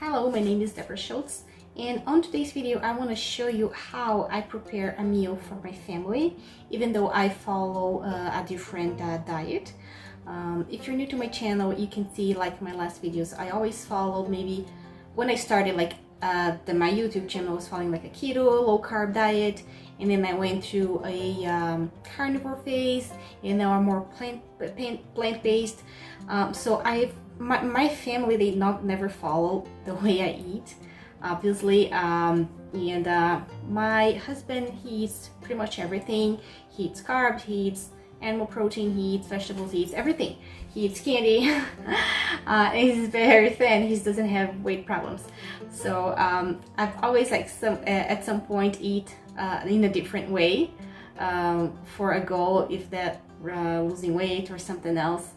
Hello, my name is Deborah Schultz, and on today's video I want to show you how I prepare a meal for my family, even though I follow a different diet. If you're new to my channel, you can see, like my last videos, I always followed, maybe when I started, like my YouTube channel was following like a keto, low carb diet, and then I went through a carnivore phase, and now I'm more plant-based. So my family, they never follow the way I eat, obviously, and my husband, he eats pretty much everything. He eats carbs, he eats animal protein, he eats vegetables, he eats everything. He eats candy. He's very thin. He doesn't have weight problems. So I've always, like, at some point eat in a different way for a goal, if that losing weight or something else.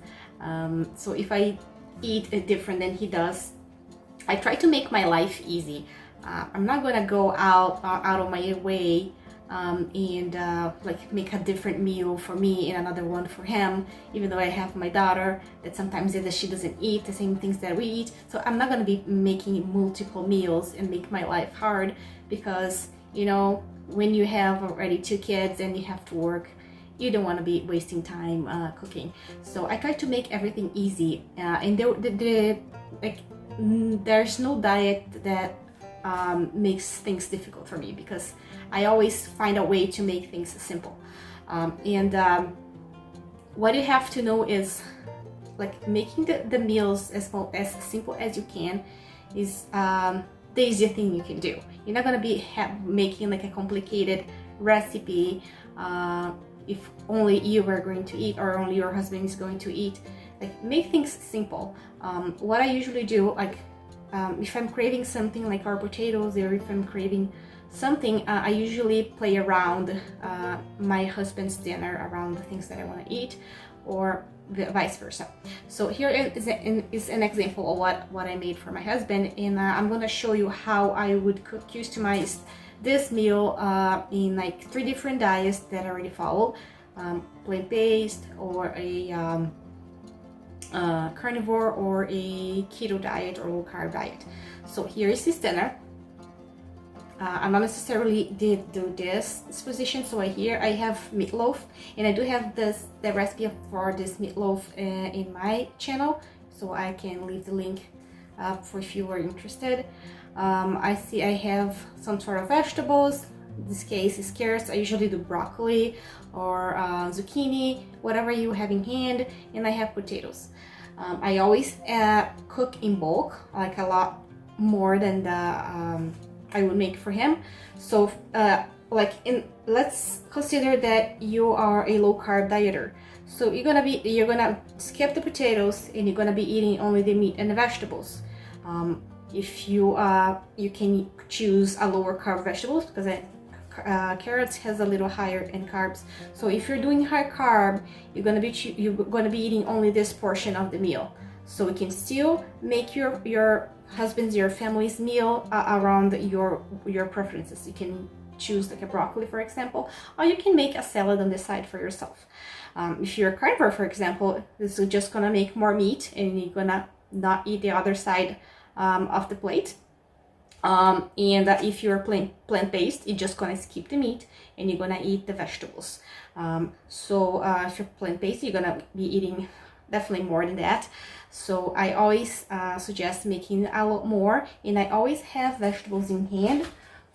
So if I eat different than he does, I try to make my life easy. I'm not gonna go out of my way and like make a different meal for me and another one for him, even though I have my daughter that sometimes she doesn't eat the same things that we eat. So I'm not gonna be making multiple meals and make my life hard, because, you know, when you have already 2 kids and you have to work, you don't want to be wasting time cooking. So I try to make everything easy, and there's no diet that makes things difficult for me, because I always find a way to make things simple. What you have to know is, like, making the meals as simple as you can is the easiest thing you can do. You're not gonna be making like a complicated recipe if only you are going to eat, or only your husband is going to eat. Like, make things simple. What I usually do, like, if I'm craving something like our potatoes, or if I'm craving something, I usually play around my husband's dinner around the things that I want to eat, or vice versa. So here is an example of what I made for my husband, and I'm gonna show you how I would customize this meal in like 3 different diets that I already follow: plant-based, or a carnivore, or a keto diet, or low carb diet. So here is his dinner. I'm not necessarily do this position. So here I have meatloaf, and I do have the recipe for this meatloaf in my channel, so I can leave the link for if you are interested. I see I have some sort of vegetables. In this case is carrots. I usually do broccoli or zucchini, whatever you have in hand, and I have potatoes. I always cook in bulk, like a lot more than the I would make for him. So let's consider that you are a low carb dieter. So you're gonna skip the potatoes, and you're gonna be eating only the meat and the vegetables. If you can choose a lower carb vegetables, because carrots has a little higher in carbs. So if you're doing high carb, you're gonna be eating only this portion of the meal. So you can still make your husband's, your family's meal around your preferences. You can choose like a broccoli, for example, or you can make a salad on the side for yourself. If you're a carnivore, for example, this is just gonna make more meat, and you're gonna not eat the other side of the plate. If you're plant-based, you're just gonna skip the meat, and you're gonna eat the vegetables. If you're plant-based, you're gonna be eating definitely more than that. So I always suggest making a lot more, and I always have vegetables in hand.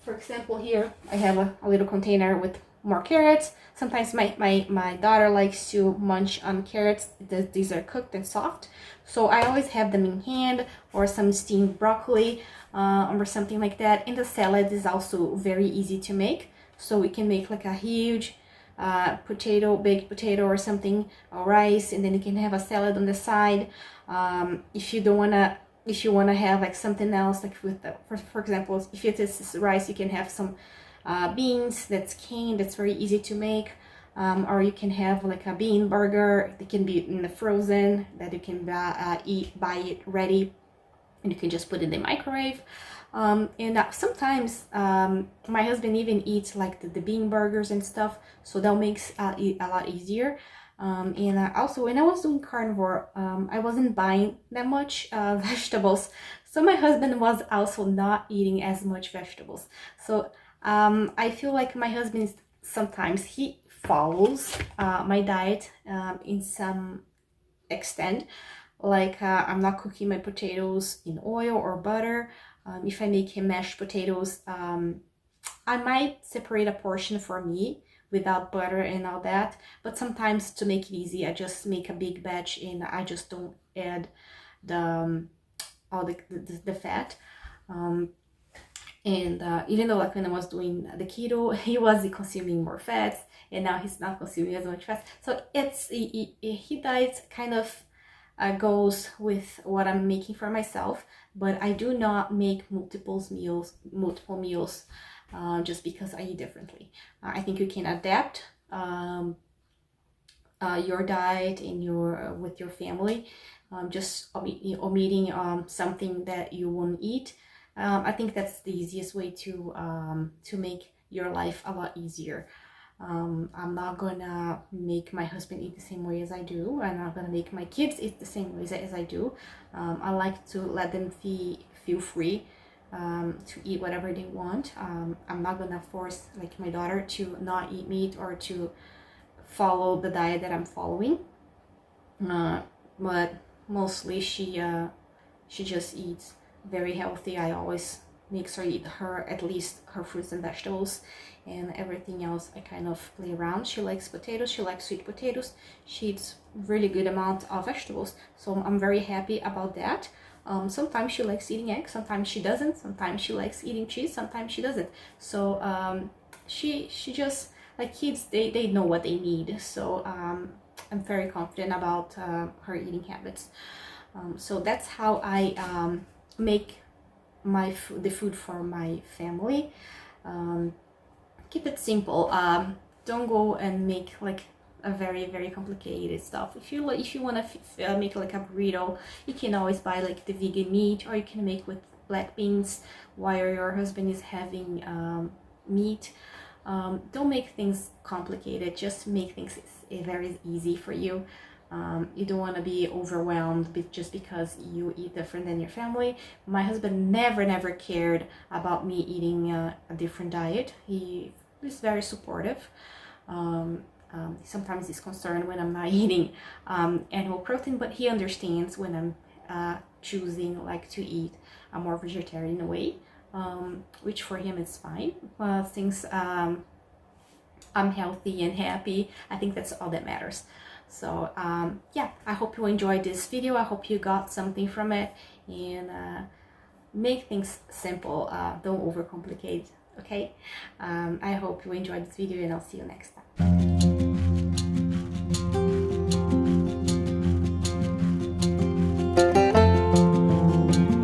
For example, here I have a little container with more carrots. Sometimes my daughter likes to munch on carrots. These are cooked and soft, so I always have them in hand, or some steamed broccoli or something like that. And the salad is also very easy to make, so we can make like a huge baked potato or something, or rice, and then you can have a salad on the side. If you wanna have like something else, like with for example, if it is rice, you can have some beans that's canned, that's very easy to make, or you can have like a bean burger. It can be in the frozen, that you can buy it ready, and you can just put it in the microwave. Sometimes my husband even eats like the bean burgers and stuff, so that makes it a lot easier. And also, when I was doing carnivore, I wasn't buying that much vegetables. So my husband was also not eating as much vegetables. So I feel like my husband sometimes he follows my diet in some extent. Like I'm not cooking my potatoes in oil or butter. If I make mashed potatoes, I might separate a portion for me without butter and all that, but sometimes to make it easy, I just make a big batch and I just don't add the all the fat. And even though like when I was doing the keto, he was consuming more fats, and now he's not consuming as much fat. So it's he diet kind of goes with what I'm making for myself, but I do not make multiple meals just because I eat differently. I think you can adapt your diet and your with your family, just omitting something that you won't eat. I think that's the easiest way to make your life a lot easier. I'm not gonna make my husband eat the same way as I do. I'm not gonna make my kids eat the same way as I do. I like to let them feel free to eat whatever they want. I'm not gonna force like my daughter to not eat meat or to follow the diet that I'm following. But mostly she just eats very healthy. I always make her eat at least her fruits and vegetables, and everything else I kind of play around. She likes potatoes, she likes sweet potatoes, she eats really good amount of vegetables, so I'm very happy about that. Sometimes she likes eating eggs, sometimes she doesn't, sometimes she likes eating cheese, sometimes she doesn't. So she just, like kids, they know what they need. So I'm very confident about her eating habits. So that's how I make the food for my family. Keep it simple. Don't go and make like a very complicated stuff. If you want to make like a burrito, you can always buy like the vegan meat, or you can make with black beans while your husband is having meat. Don't make things complicated. Just make things very easy for you. You don't want to be overwhelmed just because you eat different than your family. My husband never cared about me eating a different diet. He is very supportive. Sometimes he's concerned when I'm not eating animal protein, but he understands when I'm choosing like to eat a more vegetarian way, which for him is fine. Since I'm healthy and happy, I think that's all that matters. So yeah, I hope you enjoyed this video. I hope you got something from it, and make things simple. Don't overcomplicate, okay? I hope you enjoyed this video, and I'll see you next time.